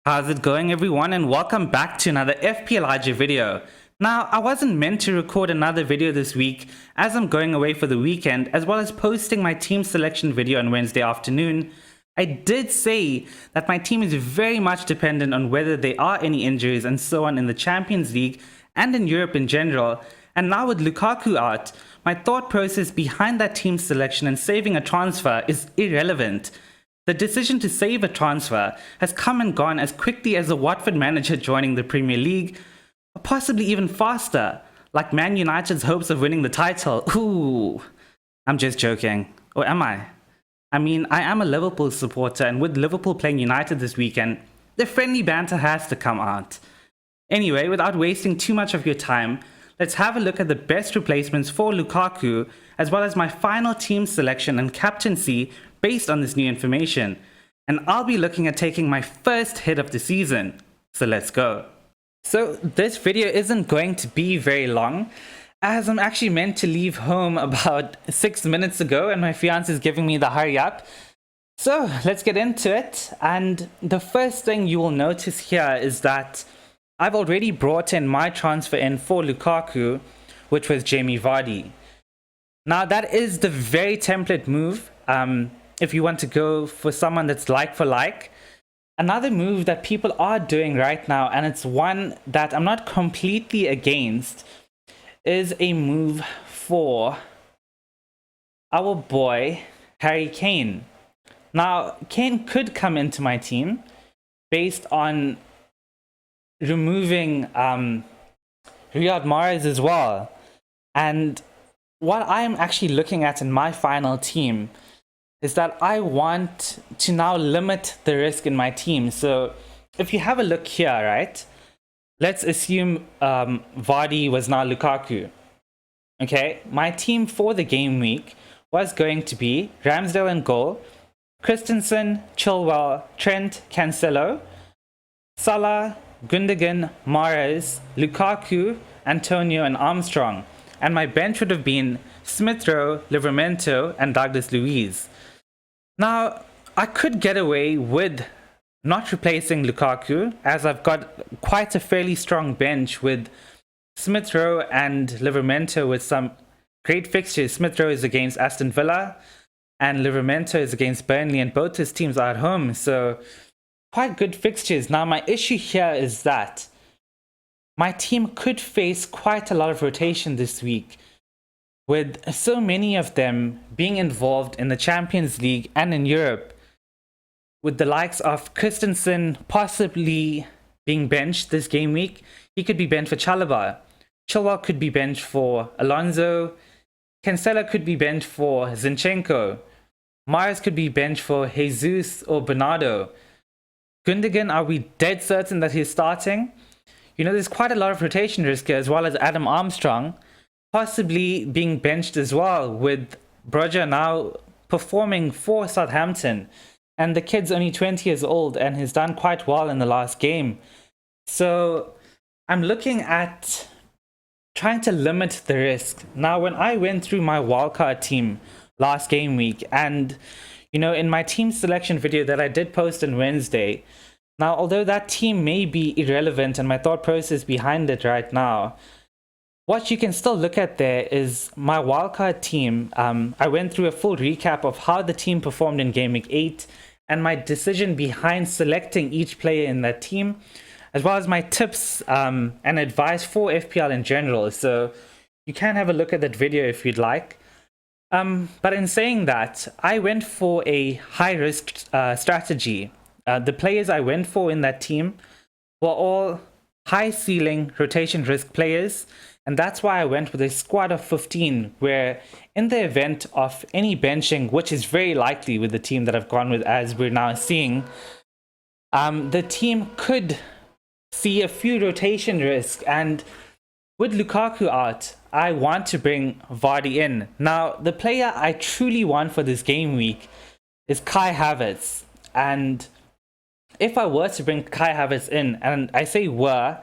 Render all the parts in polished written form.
How's it going, everyone, and welcome back to another FPL GW video. Now, I wasn't meant to record another video this week as I'm going away for the weekend, as well as posting my team selection video on Wednesday afternoon. I did say that my team is very much dependent on whether there are any injuries and so on in the Champions League and in Europe in general. And now with Lukaku out, my thought process behind that team selection and saving a transfer is irrelevant. The decision to save a transfer has come and gone as quickly as a Watford manager joining the Premier League, or possibly even faster, like Man United's hopes of winning the title. Ooh, I'm just joking. Or am I? I mean, I am a Liverpool supporter, and with Liverpool playing United this weekend, the friendly banter has to come out. Anyway, without wasting too much of your time, let's have a look at the best replacements for Lukaku, as well as my final team selection and captaincy based on this new information. And I'll be looking at taking my first hit of the season. So let's go. So this video isn't going to be very long, as I'm actually meant to leave home about 6 minutes ago and my fiance is giving me the hurry up. So let's get into it. And the first thing you will notice here is that I've already brought in my transfer in for Lukaku, which was Jamie Vardy. Now that is the very template move. If you want to go for someone that's like for like. Another move that people are doing right now, and it's one that I'm not completely against, is a move for our boy Harry Kane. Now, Kane could come into my team based on removing Riyad Mahrez as well. And what I'm actually looking at in my final team is that I want to now limit the risk in my team. So if you have a look here, right? Let's assume Vardy was now Lukaku. Okay, my team for the game week was going to be Ramsdale in goal, Christensen, Chilwell, Trent, Cancelo, Salah, Gundogan, Mahrez, Lukaku, Antonio, and Armstrong. And my bench would have been Smith Rowe, Livramento, and Douglas Luiz. Now, I could get away with not replacing Lukaku, as I've got quite a fairly strong bench with Smith Rowe and Livramento with some great fixtures. Smith Rowe is against Aston Villa, and Livramento is against Burnley, and both his teams are at home, so quite good fixtures. Now, my issue here is that my team could face quite a lot of rotation this week, with so many of them being involved in the Champions League and in Europe, with the likes of Christensen possibly being benched this game week. He could be benched for Chalobah. Chilwell could be benched for Alonso. Cancelo could be benched for Zinchenko. Mahrez could be benched for Jesus or Bernardo. Gundogan, are we dead certain that he's starting? You know, there's quite a lot of rotation risk here, as well as Adam Armstrong possibly being benched as well, with Broja now performing for Southampton. And the kid's only 20 years old and has done quite well in the last game. So I'm looking at trying to limit the risk. Now, when I went through my wildcard team last game week, and, you know, in my team selection video that I did post on Wednesday, now, although that team may be irrelevant and my thought process behind it right now, what you can still look at there is my wildcard team. I went through a full recap of how the team performed in Gameweek 8 and my decision behind selecting each player in that team, as well as my tips and advice for FPL in general. So you can have a look at that video if you'd like. But in saying that, I went for a high-risk strategy. The players I went for in that team were all high-ceiling rotation risk players. And that's why I went with a squad of 15, where in the event of any benching, which is very likely with the team that I've gone with, as we're now seeing, the team could see a few rotation risk. And with Lukaku out, I want to bring Vardy in. Now, the player I truly want for this game week is Kai Havertz. And if I were to bring Kai Havertz in, and I say were,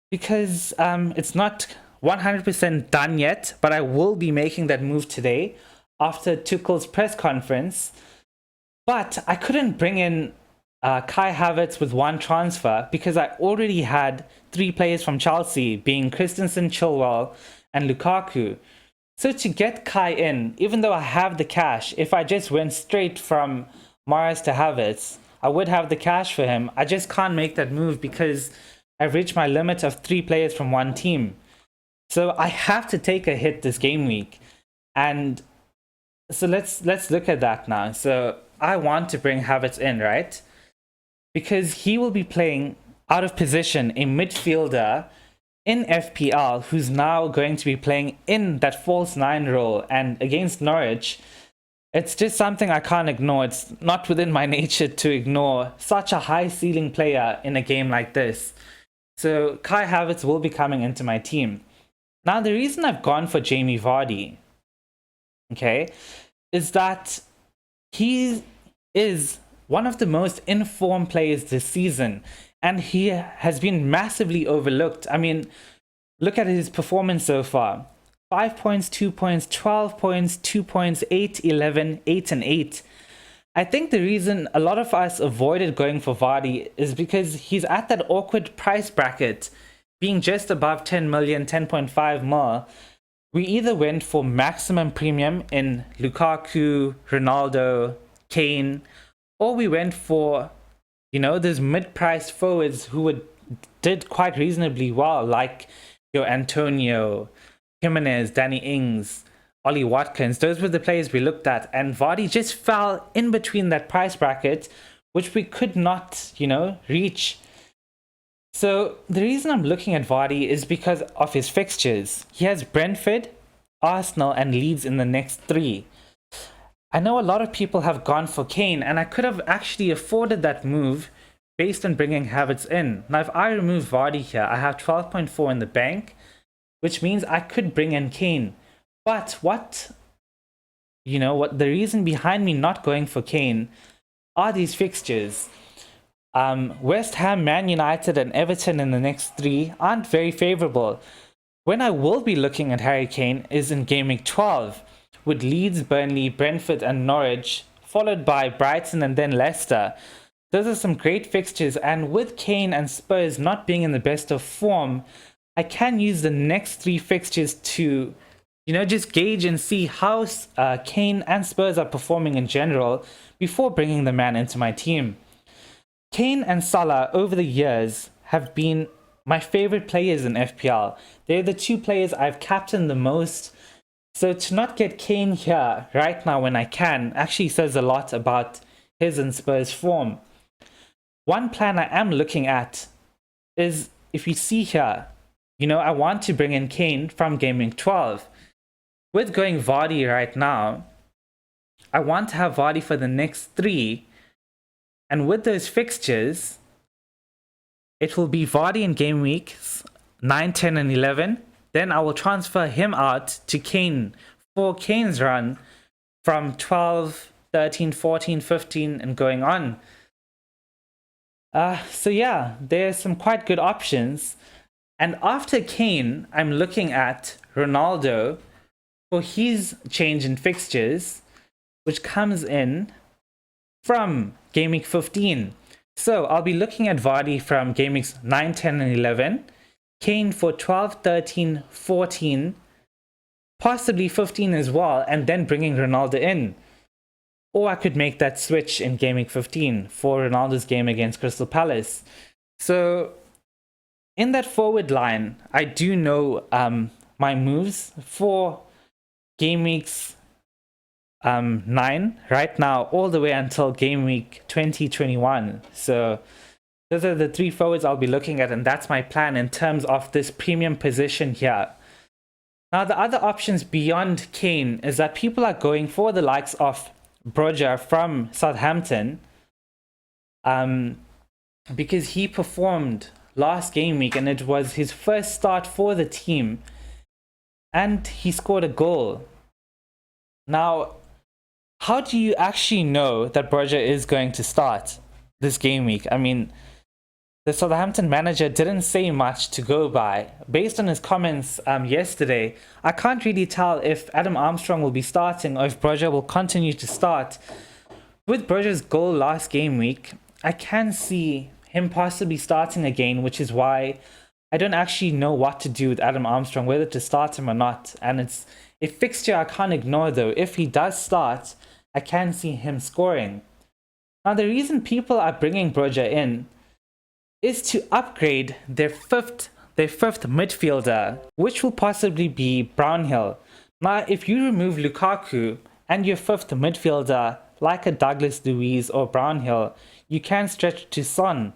because it's not 100% done yet, but I will be making that move today after Tuchel's press conference. But I couldn't bring in Kai Havertz with one transfer because I already had 3 players from Chelsea, being Christensen, Chilwell, and Lukaku. So to get Kai in, even though I have the cash, if I just went straight from Mahrez to Havertz, I would have the cash for him. I just can't make that move because I've reached my limit of 3 players from one team. So I have to take a hit this game week. And so let's look at that now. So I want to bring Havertz in, right? Because he will be playing out of position, a midfielder in FPL who's now going to be playing in that false 9 role. And against Norwich, it's just something I can't ignore. It's not within my nature to ignore such a high ceiling player in a game like this. So Kai Havertz will be coming into my team. Now the reason I've gone for Jamie Vardy, okay, is that he is one of the most informed players this season, and he has been massively overlooked. I mean, look at his performance so far. 5 points, 2 points, 12 points, 2 points, 8, 11, 8 and 8. I think the reason a lot of us avoided going for Vardy is because he's at that awkward price bracket, being just above 10 million, 10.5 mil. We either went for maximum premium in Lukaku, Ronaldo, Kane, or we went for, you know, those mid-priced forwards who did quite reasonably well, like your Antonio, Jimenez, Danny Ings, Ollie Watkins. Those were the players we looked at, and Vardy just fell in between that price bracket, which we could not, you know, reach. So the reason I'm looking at Vardy is because of his fixtures. He has Brentford, Arsenal, and Leeds in the next 3. I know a lot of people have gone for Kane, and I could have actually afforded that move based on bringing Havertz in. Now, if I remove Vardy here, I have 12.4 in the bank, which means I could bring in Kane. But what the reason behind me not going for Kane are these fixtures. West Ham, Man United, and Everton in the next 3 aren't very favorable. When I will be looking at Harry Kane is in Gameweek 12, with Leeds, Burnley, Brentford, and Norwich, followed by Brighton and then Leicester. Those are some great fixtures, and with Kane and Spurs not being in the best of form, I can use the next 3 fixtures to, you know, just gauge and see how Kane and Spurs are performing in general before bringing the man into my team. Kane and Salah over the years have been my favorite players in FPL. They're the 2 players I've captained the most. So to not get Kane here right now when I can actually says a lot about his and Spurs form. One plan I am looking at is, if you see here, you know, I want to bring in Kane from Gameweek 12. With going Vardy right now, I want to have Vardy for the next 3. And with those fixtures, it will be Vardy in game weeks 9, 10, and 11. Then I will transfer him out to Kane for Kane's run from 12, 13, 14, 15, and going on. So yeah, there's some quite good options. And after Kane, I'm looking at Ronaldo for his change in fixtures, which comes in from Game Week 15. So I'll be looking at Vardy from Game Weeks 9, 10, and 11. Kane for 12, 13, 14, possibly 15 as well, and then bringing Ronaldo in. Or I could make that switch in Game Week 15 for Ronaldo's game against Crystal Palace. So in that forward line, I do know my moves for Game Weeks 9 right now, all the way until Game Week 2021. So those are the 3 forwards I'll be looking at, and that's my plan in terms of this premium position here. Now, the other options beyond Kane is that people are going for the likes of Broja from Southampton, because he performed last game week and it was his first start for the team, and he scored a goal. Now, how do you actually know that Broja is going to start this game week? I mean, the Southampton manager didn't say much to go by. Based on his comments yesterday, I can't really tell if Adam Armstrong will be starting or if Broja will continue to start. With Broja's goal last game week, I can see him possibly starting again, which is why I don't actually know what to do with Adam Armstrong, whether to start him or not. And it's a fixture I can't ignore though. If he does start, I can see him scoring. Now the reason people are bringing Broja in is to upgrade their fifth midfielder, which will possibly be Brownhill. Now if you remove Lukaku and your fifth midfielder like a Douglas Luiz or Brownhill, you can stretch to Son,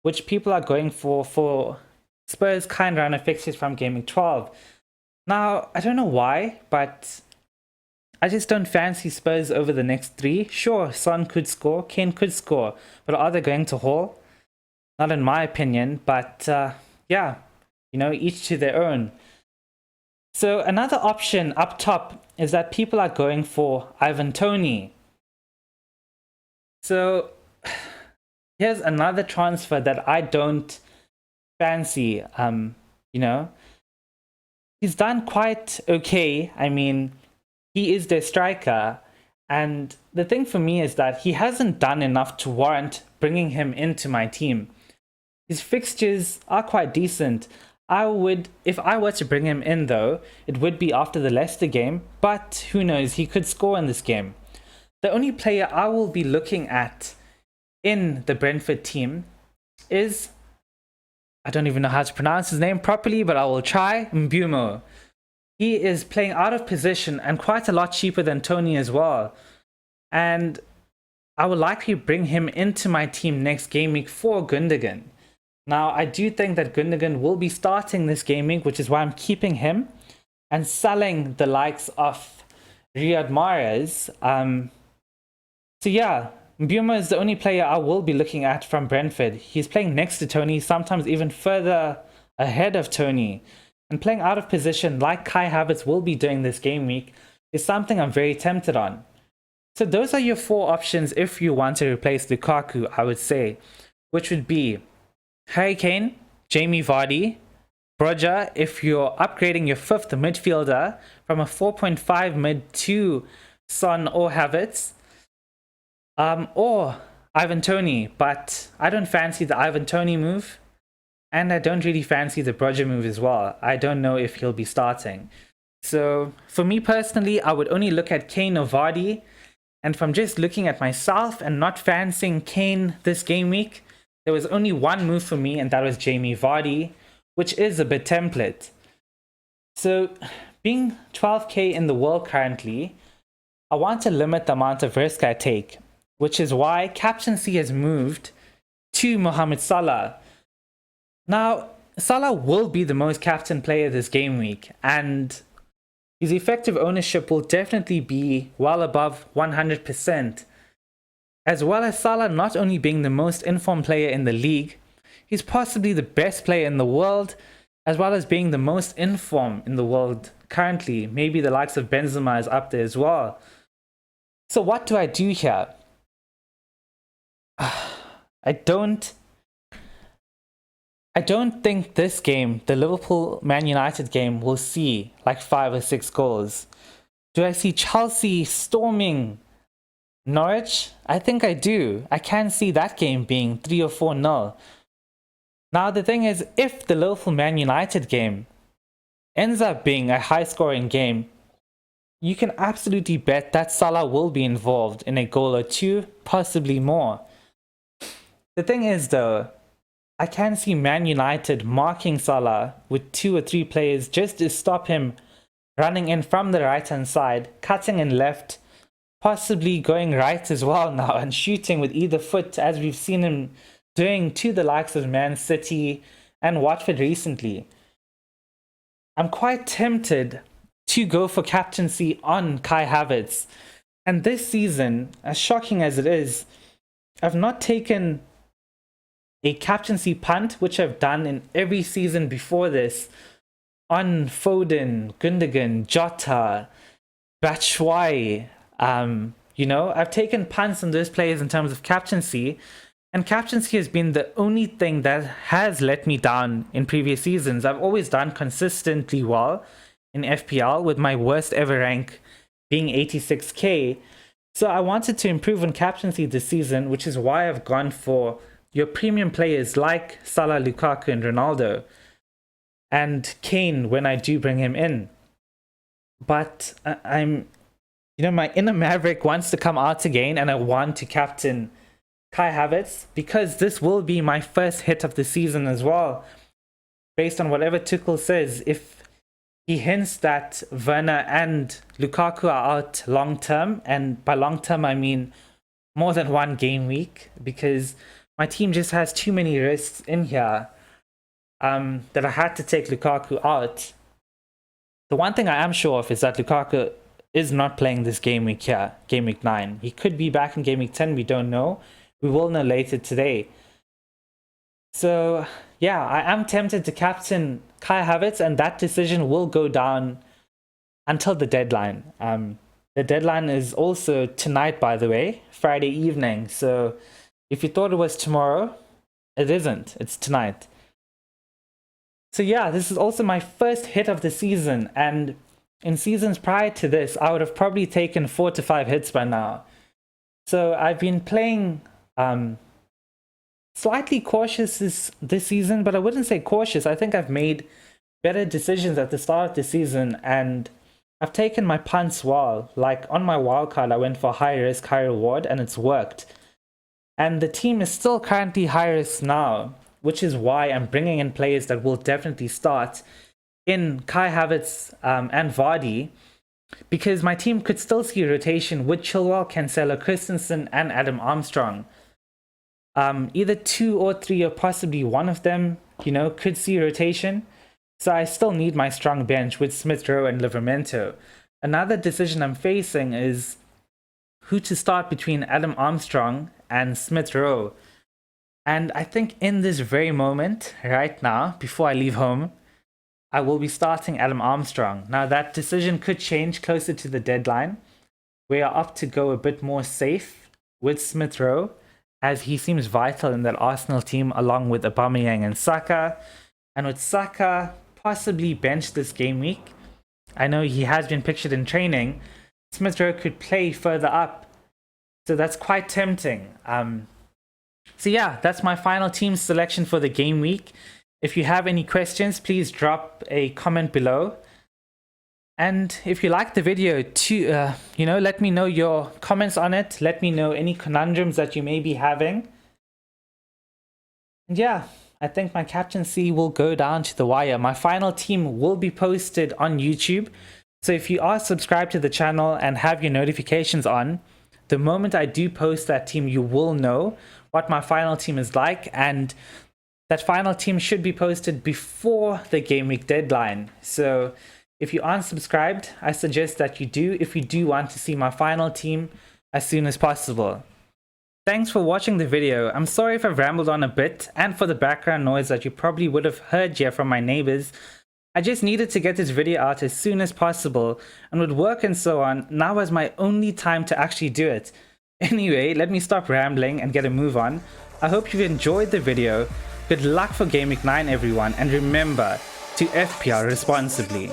which people are going for Spurs kind run of fixtures from Gameweek 12. Now, I don't know why, but I just don't fancy Spurs over the next 3. Sure, Son could score, Kane could score, but are they going to haul? Not in my opinion, but yeah, you know, each to their own. So another option up top is that people are going for Ivan Toney. So here's another transfer that I don't fancy. You know, he's done quite okay. I mean, he is their striker, and the thing for me is that he hasn't done enough to warrant bringing him into my team. His fixtures are quite decent. If I were to bring him in though, it would be after the Leicester game, but who knows, he could score in this game. The only player I will be looking at in the Brentford team is, I don't even know how to pronounce his name properly, but I will try, Mbeumo. He is playing out of position and quite a lot cheaper than Toney as well. And I will likely bring him into my team next game week for Gundogan. Now, I do think that Gundogan will be starting this game week, which is why I'm keeping him and selling the likes of Riyad Mahrez. So yeah, Mbeumo is the only player I will be looking at from Brentford. He's playing next to Toney, sometimes even further ahead of Toney. And playing out of position like Kai Havertz will be doing this game week is something I'm very tempted on. So those are your 4 options if you want to replace Lukaku, I would say, which would be Harry Kane, Jamie Vardy, Broja if you're upgrading your 5th midfielder from a 4.5 mid to Son or Havertz, or Ivan Toney, but I don't fancy the Ivan Toney move, and I don't really fancy the Broja move as well. I don't know if he'll be starting. So for me personally, I would only look at Kane or Vardy, and from just looking at myself and not fancying Kane this game week, there was only one move for me, and that was Jamie Vardy, which is a bit template. So being 12k in the world currently, I want to limit the amount of risk I take, which is why captaincy has moved to Mohamed Salah. Now, Salah will be the most captained player this game week, and his effective ownership will definitely be well above 100%. As well as Salah not only being the most informed player in the league, he's possibly the best player in the world, as well as being the most informed in the world currently. Maybe the likes of Benzema is up there as well. So what do I do here? I don't think this game, the Liverpool-Man United game, will see like 5 or 6 goals. Do I see Chelsea storming Norwich? I think I do. I can see that game being 3 or 4-0. Now the thing is, if the Liverpool-Man United game ends up being a high-scoring game, you can absolutely bet that Salah will be involved in a goal or 2, possibly more. The thing is though, I can see Man United marking Salah with 2 or 3 players just to stop him running in from the right hand side, cutting in left, possibly going right as well now and shooting with either foot, as we've seen him doing to the likes of Man City and Watford recently. I'm quite tempted to go for captaincy on Kai Havertz. And this season, as shocking as it is, I've not taken a captaincy punt, which I've done in every season before this, on Foden, Gundogan, Jota, Batshuayi. You know, I've taken punts on those players in terms of captaincy, and captaincy has been the only thing that has let me down in previous seasons. I've always done consistently well in FPL, with my worst ever rank being 86k. So I wanted to improve on captaincy this season, which is why I've gone for your premium players like Salah, Lukaku, and Ronaldo, and Kane when I do bring him in. But my inner Maverick wants to come out again, and I want to captain Kai Havertz because this will be my first hit of the season as well. Based on whatever Tuchel says, if he hints that Werner and Lukaku are out long term, and by long term I mean more than one game week, because my team just has too many risks in here that I had to take Lukaku out. The one thing I am sure of is that Lukaku is not playing this game week here, game week 9. He could be back in game week 10, we don't know. We will know later today. So yeah, I am tempted to captain Kai Havertz, and that decision will go down until the deadline. The deadline is also tonight, by the way, Friday evening. So if you thought it was tomorrow, it isn't. It's tonight. So yeah, this is also my first hit of the season, and in seasons prior to this, I would have probably taken 4 to 5 hits by now. So I've been playing slightly cautious this season, but I wouldn't say cautious. I think I've made better decisions at the start of the season, and I've taken my punts well. Like on my wildcard, I went for high risk, high reward, and it's worked. And the team is still currently high risk now, which is why I'm bringing in players that will definitely start in Kai Havertz and Vardy, because my team could still see rotation with Chilwell, Cancelo, Christensen, and Adam Armstrong. Either 2 or 3 or possibly one of them, could see rotation. So I still need my strong bench with Smith Rowe and Livramento. Another decision I'm facing is who to start between Adam Armstrong and Smith Rowe. And I think in this very moment, right now, before I leave home, I will be starting Adam Armstrong. Now that decision could change closer to the deadline. We are up to go a bit more safe with Smith Rowe, as he seems vital in that Arsenal team along with Aubameyang and Saka. And with Saka possibly benched this game week, I know he has been pictured in training, Smith Rowe could play further up. So that's quite tempting. So yeah, that's my final team selection for the game week. If you have any questions, please drop a comment below. And if you like the video, let me know your comments on it. Let me know any conundrums that you may be having. And yeah, I think my captaincy will go down to the wire. My final team will be posted on YouTube. So if you are subscribed to the channel and have your notifications on, the moment I do post that team, you will know what my final team is like. And that final team should be posted before the game week deadline. So if you aren't subscribed, I suggest that you do if you do want to see my final team as soon as possible. Thanks for watching the video. I'm sorry if I've rambled on a bit and for the background noise that you probably would have heard here from my neighbors. I just needed to get this video out as soon as possible, and with work and so on, now was my only time to actually do it. Anyway, let me stop rambling and get a move on. I hope you've enjoyed the video. Good luck for Game Week 9 everyone, and remember to FPL responsibly.